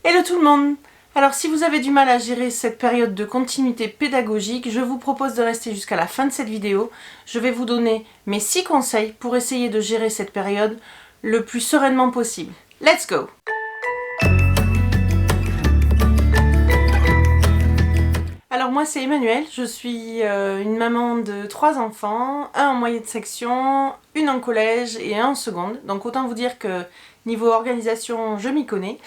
Hello tout le monde! Alors si vous avez du mal à gérer cette période de continuité pédagogique, je vous propose de rester jusqu'à la fin de cette vidéo. Je vais vous donner mes 6 conseils pour essayer de gérer cette période le plus sereinement possible. Let's go! Alors moi c'est Emmanuelle, je suis une maman de 3 enfants, un en moyenne section, une en collège et un en seconde. Donc autant vous dire que niveau organisation je m'y connais.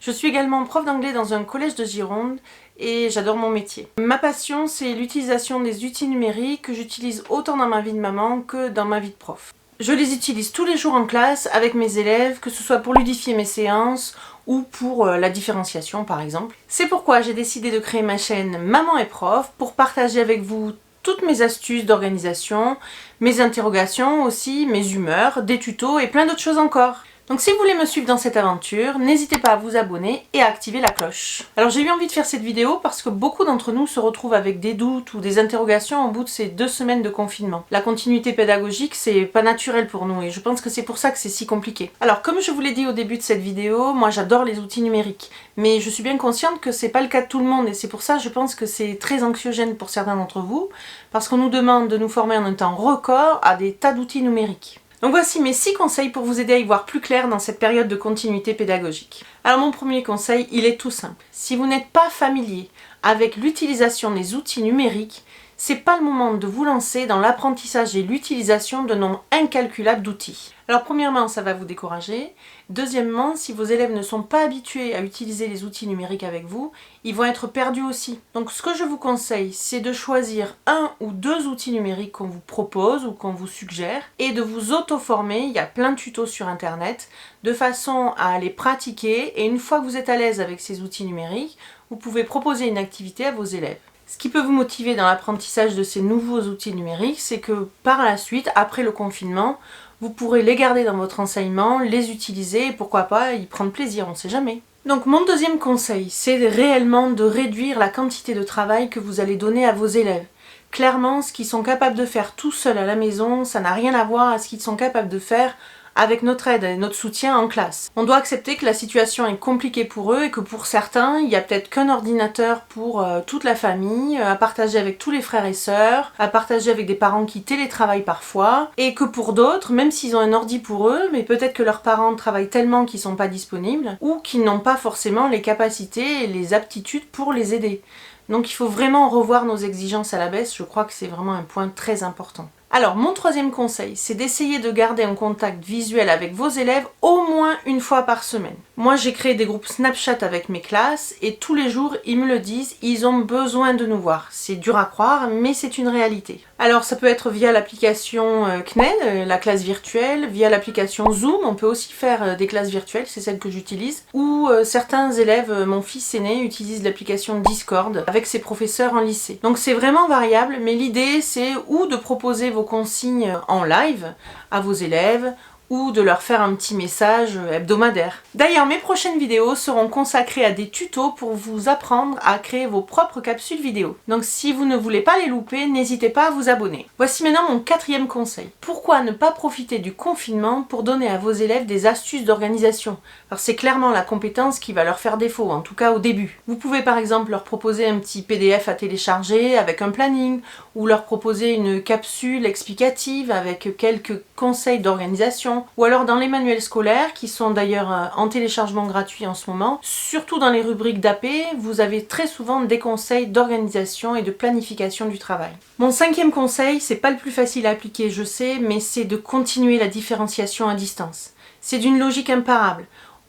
Je suis également prof d'anglais dans un collège de Gironde et j'adore mon métier. Ma passion c'est l'utilisation des outils numériques que j'utilise autant dans ma vie de maman que dans ma vie de prof. Je les utilise tous les jours en classe avec mes élèves, que ce soit pour ludifier mes séances ou pour la différenciation par exemple. C'est pourquoi j'ai décidé de créer ma chaîne Maman et Prof pour partager avec vous toutes mes astuces d'organisation, mes interrogations aussi, mes humeurs, des tutos et plein d'autres choses encore. Donc si vous voulez me suivre dans cette aventure, n'hésitez pas à vous abonner et à activer la cloche. Alors j'ai eu envie de faire cette vidéo parce que beaucoup d'entre nous se retrouvent avec des doutes ou des interrogations au bout de ces 2 semaines de confinement. La continuité pédagogique, c'est pas naturel pour nous et je pense que c'est pour ça que c'est si compliqué. Alors comme je vous l'ai dit au début de cette vidéo, moi j'adore les outils numériques. Mais je suis bien consciente que c'est pas le cas de tout le monde et c'est pour ça je pense que c'est très anxiogène pour certains d'entre vous parce qu'on nous demande de nous former en un temps record à des tas d'outils numériques. Donc voici mes 6 conseils pour vous aider à y voir plus clair dans cette période de continuité pédagogique. Alors mon premier conseil, il est tout simple. Si vous n'êtes pas familier avec l'utilisation des outils numériques, c'est pas le moment de vous lancer dans l'apprentissage et l'utilisation de nombre incalculable d'outils. Alors premièrement, ça va vous décourager. Deuxièmement, si vos élèves ne sont pas habitués à utiliser les outils numériques avec vous, ils vont être perdus aussi. Donc ce que je vous conseille, c'est de choisir 1 ou 2 outils numériques qu'on vous propose ou qu'on vous suggère et de vous auto-former. Il y a plein de tutos sur internet de façon à les pratiquer et une fois que vous êtes à l'aise avec ces outils numériques, vous pouvez proposer une activité à vos élèves. Ce qui peut vous motiver dans l'apprentissage de ces nouveaux outils numériques, c'est que par la suite, après le confinement, vous pourrez les garder dans votre enseignement, les utiliser et pourquoi pas y prendre plaisir, on ne sait jamais. Donc mon deuxième conseil, c'est réellement de réduire la quantité de travail que vous allez donner à vos élèves. Clairement, ce qu'ils sont capables de faire tout seuls à la maison, ça n'a rien à voir à ce qu'ils sont capables de faire avec notre aide et notre soutien en classe. On doit accepter que la situation est compliquée pour eux et que pour certains, il n'y a peut-être qu'un ordinateur pour toute la famille, à partager avec tous les frères et sœurs, à partager avec des parents qui télétravaillent parfois, et que pour d'autres, même s'ils ont un ordi pour eux, mais peut-être que leurs parents travaillent tellement qu'ils sont pas disponibles, ou qu'ils n'ont pas forcément les capacités et les aptitudes pour les aider. Donc il faut vraiment revoir nos exigences à la baisse, je crois que c'est vraiment un point très important. Alors, mon troisième conseil, c'est d'essayer de garder un contact visuel avec vos élèves au moins une fois par semaine. Moi, j'ai créé des groupes Snapchat avec mes classes et tous les jours, ils me le disent, ils ont besoin de nous voir. C'est dur à croire, mais c'est une réalité. Alors, ça peut être via l'application CNED, la classe virtuelle, via l'application Zoom, on peut aussi faire des classes virtuelles, c'est celle que j'utilise, ou certains élèves, mon fils aîné, utilise l'application Discord avec ses professeurs en lycée. Donc, c'est vraiment variable, mais l'idée, c'est ou de proposer vos consignes en live à vos élèves ou de leur faire un petit message hebdomadaire. D'ailleurs, mes prochaines vidéos seront consacrées à des tutos pour vous apprendre à créer vos propres capsules vidéo. Donc si vous ne voulez pas les louper, n'hésitez pas à vous abonner. Voici maintenant mon 4e conseil. Pourquoi ne pas profiter du confinement pour donner à vos élèves des astuces d'organisation? Alors c'est clairement la compétence qui va leur faire défaut, en tout cas au début. Vous pouvez par exemple leur proposer un petit PDF à télécharger avec un planning, ou leur proposer une capsule explicative avec quelques conseils d'organisation, ou alors dans les manuels scolaires qui sont d'ailleurs en téléchargement gratuit en ce moment, surtout dans les rubriques d'AP, vous avez très souvent des conseils d'organisation et de planification du travail. Mon 5e conseil, c'est pas le plus facile à appliquer, je sais, mais c'est de continuer la différenciation à distance. C'est d'une logique imparable.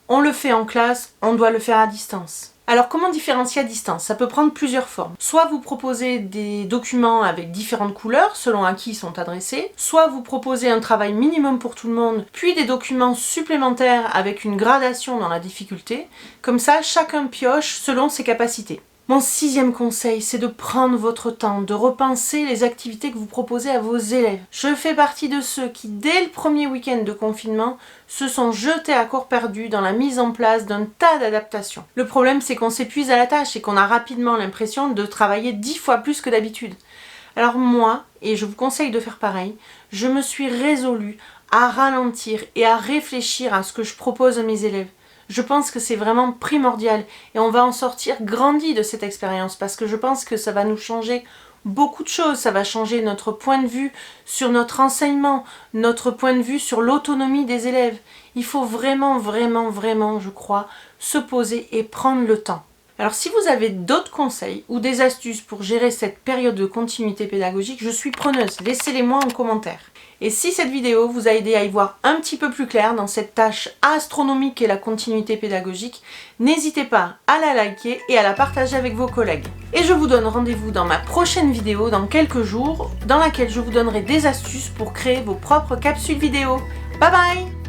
On le fait en classe, on doit le faire à distance. Alors comment différencier à distance? Ça peut prendre plusieurs formes. Soit vous proposez des documents avec différentes couleurs selon à qui ils sont adressés, soit vous proposez un travail minimum pour tout le monde, puis des documents supplémentaires avec une gradation dans la difficulté. Comme ça, chacun pioche selon ses capacités. Mon 6e conseil, c'est de prendre votre temps, de repenser les activités que vous proposez à vos élèves. Je fais partie de ceux qui, dès le premier week-end de confinement, se sont jetés à corps perdu dans la mise en place d'un tas d'adaptations. Le problème, c'est qu'on s'épuise à la tâche et qu'on a rapidement l'impression de travailler 10 fois plus que d'habitude. Alors moi, et je vous conseille de faire pareil, je me suis résolue à ralentir et à réfléchir à ce que je propose à mes élèves. Je pense que c'est vraiment primordial et on va en sortir grandi de cette expérience parce que je pense que ça va nous changer beaucoup de choses. Ça va changer notre point de vue sur notre enseignement, notre point de vue sur l'autonomie des élèves. Il faut vraiment, vraiment, vraiment, je crois, se poser et prendre le temps. Alors si vous avez d'autres conseils ou des astuces pour gérer cette période de continuité pédagogique, je suis preneuse. Laissez-les-moi en commentaire. Et si cette vidéo vous a aidé à y voir un petit peu plus clair dans cette tâche astronomique qu'est la continuité pédagogique, n'hésitez pas à la liker et à la partager avec vos collègues. Et je vous donne rendez-vous dans ma prochaine vidéo dans quelques jours, dans laquelle je vous donnerai des astuces pour créer vos propres capsules vidéo. Bye bye!